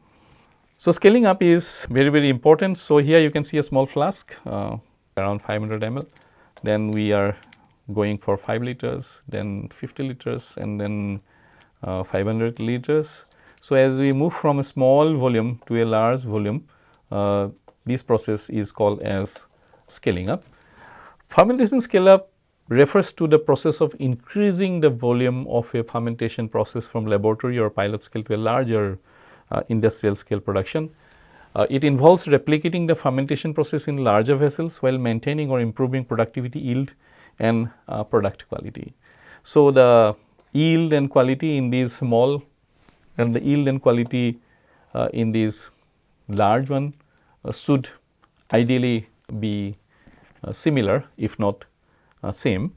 So, scaling up is very, very important. So, here you can see a small flask around 500 ml, then we are going for 5 liters, then 50 liters, and then 500 liters. So, as we move from a small volume to a large volume, this process is called as scaling up. Fermentation scale up refers to the process of increasing the volume of a fermentation process from laboratory or pilot scale to a larger industrial scale production. It involves replicating the fermentation process in larger vessels while maintaining or improving productivity, yield, and product quality. So, the yield and quality in these small and the yield and quality in these large one should ideally be similar, if not same.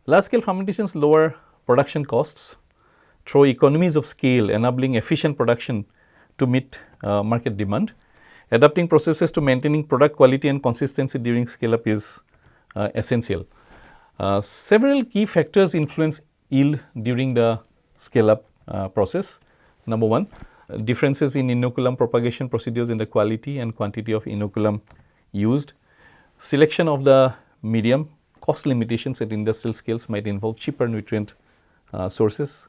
Large scale fermentations lower production costs through economies of scale, enabling efficient production to meet market demand. Adapting processes to maintaining product quality and consistency during scale up is essential. Several key factors influence yield during the scale up process. Number 1, differences in inoculum propagation procedures in the quality and quantity of inoculum used. Selection of the medium. Cost limitations at industrial scales might involve cheaper nutrient sources.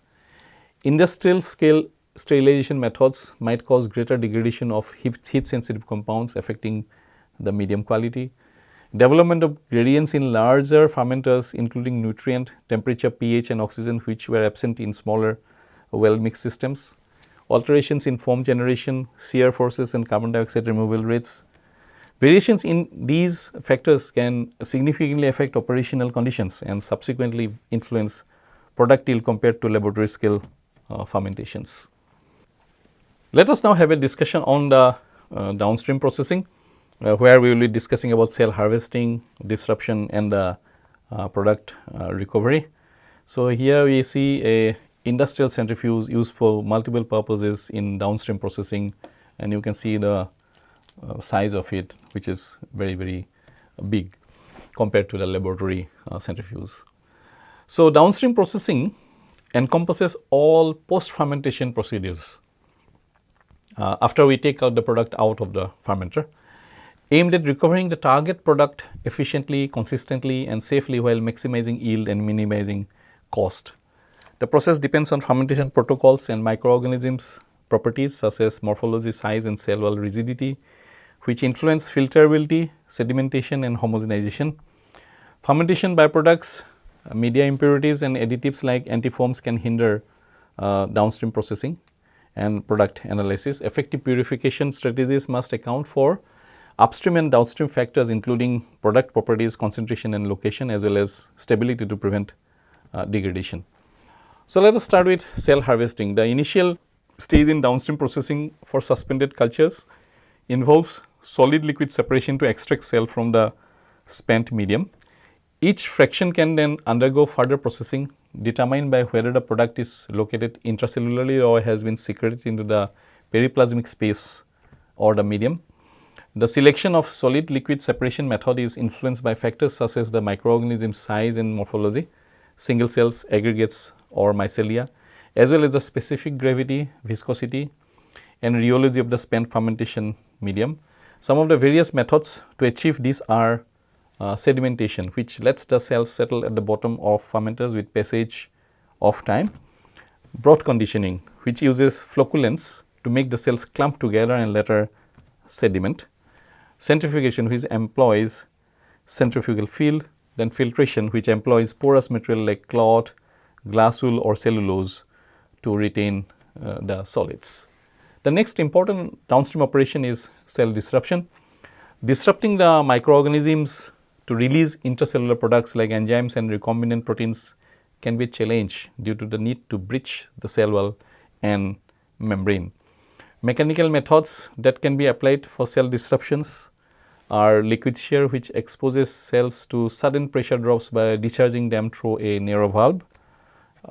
Industrial scale sterilization methods might cause greater degradation of heat sensitive compounds, affecting the medium quality. Development of gradients in larger fermenters, including nutrient, temperature, pH, and oxygen, which were absent in smaller well mixed systems. Alterations in foam generation, shear forces, and carbon dioxide removal rates. Variations in these factors can significantly affect operational conditions and subsequently influence product yield compared to laboratory scale fermentations. Let us now have a discussion on the downstream processing, where we will be discussing about cell harvesting, disruption, and the product recovery. So, here we see a industrial centrifuge used for multiple purposes in downstream processing, and you can see the size of it, which is very, very big compared to the laboratory centrifuge. So, downstream processing encompasses all post fermentation procedures after we take out the product out of the fermenter, aimed at recovering the target product efficiently, consistently, and safely while maximizing yield and minimizing cost. The process depends on fermentation protocols and microorganisms properties such as morphology, size, and cell wall rigidity, which influence filterability, sedimentation, and homogenization. Fermentation byproducts, media impurities, and additives like antifoams can hinder downstream processing and product analysis. Effective purification strategies must account for upstream and downstream factors, including product properties, concentration, and location, as well as stability to prevent degradation. So, let us start with cell harvesting. The initial stage in downstream processing for suspended cultures involves solid liquid separation to extract cell from the spent medium. Each fraction can then undergo further processing determined by whether the product is located intracellularly or has been secreted into the periplasmic space or the medium. The selection of solid liquid separation method is influenced by factors such as the microorganism size and morphology, single cells, aggregates, or mycelia, as well as the specific gravity, viscosity, and rheology of the spent fermentation medium. Some of the various methods to achieve this are sedimentation, which lets the cells settle at the bottom of fermenters with passage of time; broth conditioning, which uses flocculants to make the cells clump together and later sediment; centrifugation, which employs centrifugal field; then filtration, which employs porous material like cloth, glass wool, or cellulose to retain the solids. The next important downstream operation is cell disruption. Disrupting the microorganisms to release intracellular products like enzymes and recombinant proteins can be a challenge due to the need to breach the cell wall and membrane. Mechanical methods that can be applied for cell disruptions are liquid shear, which exposes cells to sudden pressure drops by discharging them through a narrow valve.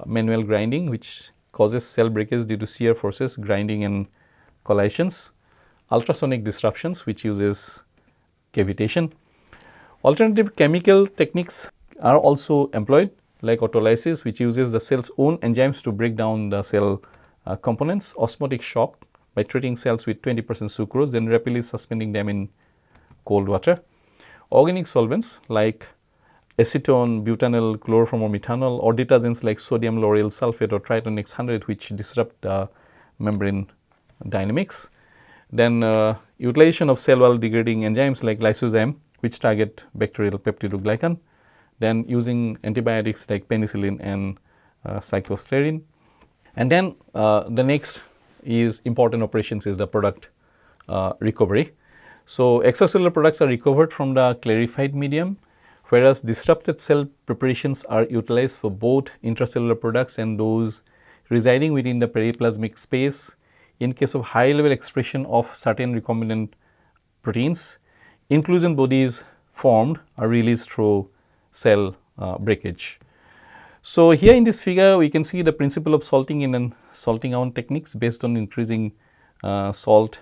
Manual grinding, which causes cell breakage due to shear forces, grinding and collisions. Ultrasonic disruptions, which uses cavitation. Alternative chemical techniques are also employed, like autolysis, which uses the cell's own enzymes to break down the cell components. Osmotic shock, by treating cells with 20% sucrose, then rapidly suspending them in cold water. Organic solvents like acetone, butanol, chloroform or methanol, or detergents like sodium lauryl sulfate or Triton X100, which disrupt the membrane dynamics. Then utilization of cell wall degrading enzymes like lysozyme, which target bacterial peptidoglycan. Then using antibiotics like penicillin and cycloserine. And then the next is important operations is the product recovery. So, extracellular products are recovered from the clarified medium, whereas disrupted cell preparations are utilized for both intracellular products and those residing within the periplasmic space. In case of high level expression of certain recombinant proteins, inclusion bodies formed are released through cell breakage. So, here in this figure we can see the principle of salting in and salting out techniques based on increasing salt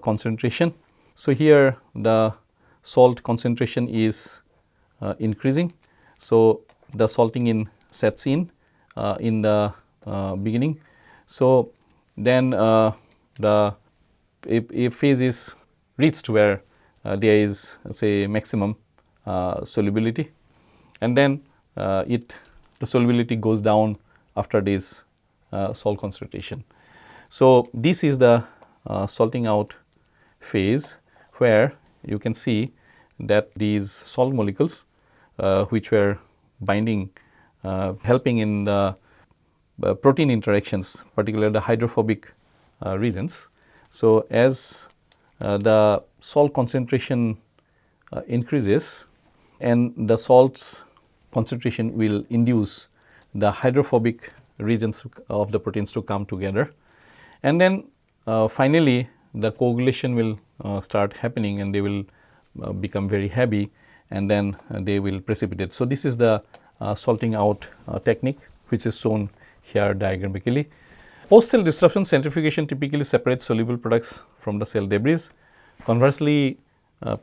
concentration. So, here the salt concentration is increasing. So, the salting in sets in the beginning. So, then the a phase is reached where there is say maximum solubility, and then the solubility goes down after this salt concentration. So, this is the salting out phase, where you can see that these salt molecules which were binding helping in the protein interactions, particularly the hydrophobic regions. So, as the salt concentration increases, and the salt's concentration will induce the hydrophobic regions of the proteins to come together, and then finally the coagulation will start happening, and they will become very heavy, and then they will precipitate. So, this is the salting out technique, which is shown here diagrammatically. Post cell disruption centrifugation typically separates soluble products from the cell debris. Conversely,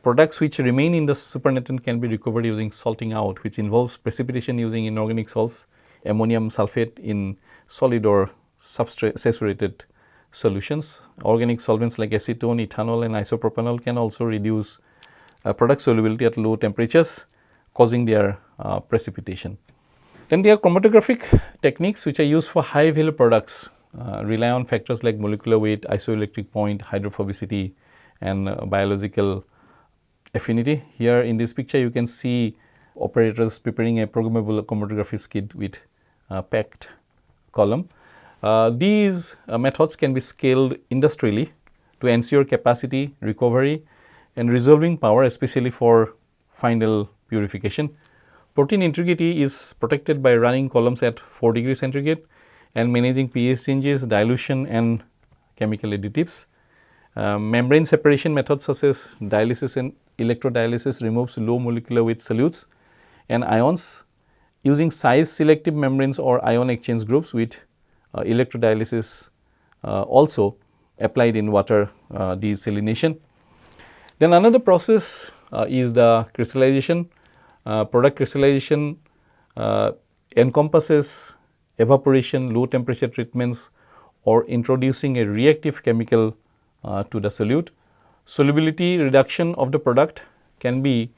products which remain in the supernatant can be recovered using salting out, which involves precipitation using inorganic salts, ammonium sulfate in solid or saturated solutions. Organic solvents like acetone, ethanol and isopropanol can also reduce product solubility at low temperatures, causing their precipitation. Then there are chromatographic techniques which are used for high value products, rely on factors like molecular weight, isoelectric point, hydrophobicity and biological affinity. Here in this picture you can see operators preparing a programmable chromatography skid with packed column. These methods can be scaled industrially to ensure capacity, recovery and resolving power, especially for final purification. Protein integrity is protected by running columns at 4 degrees centigrade and managing pH changes, dilution and chemical additives. Membrane separation methods such as dialysis and electrodialysis removes low molecular weight solutes and ions using size selective membranes or ion exchange groups with electrodialysis also applied in water desalination. Then another process is the crystallization. Product crystallization encompasses evaporation, low temperature treatments or introducing a reactive chemical to the solute. Solubility reduction of the product can be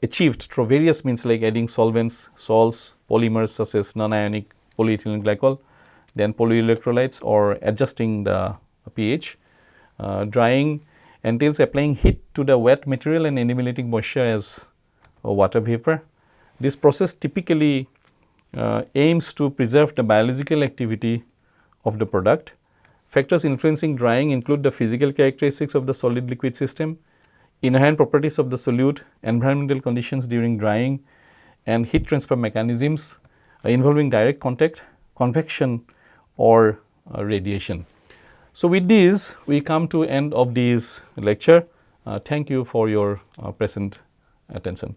achieved through various means like adding solvents, salts, polymers such as non-ionic polyethylene glycol, then polyelectrolytes or adjusting the pH. Drying entails applying heat to the wet material and eliminating moisture as water vapor. This process typically aims to preserve the biological activity of the product. Factors influencing drying include the physical characteristics of the solid liquid system, inherent properties of the solute, environmental conditions during drying and heat transfer mechanisms involving direct contact, convection or radiation. So, with this we come to end of this lecture. Thank you for your present attention.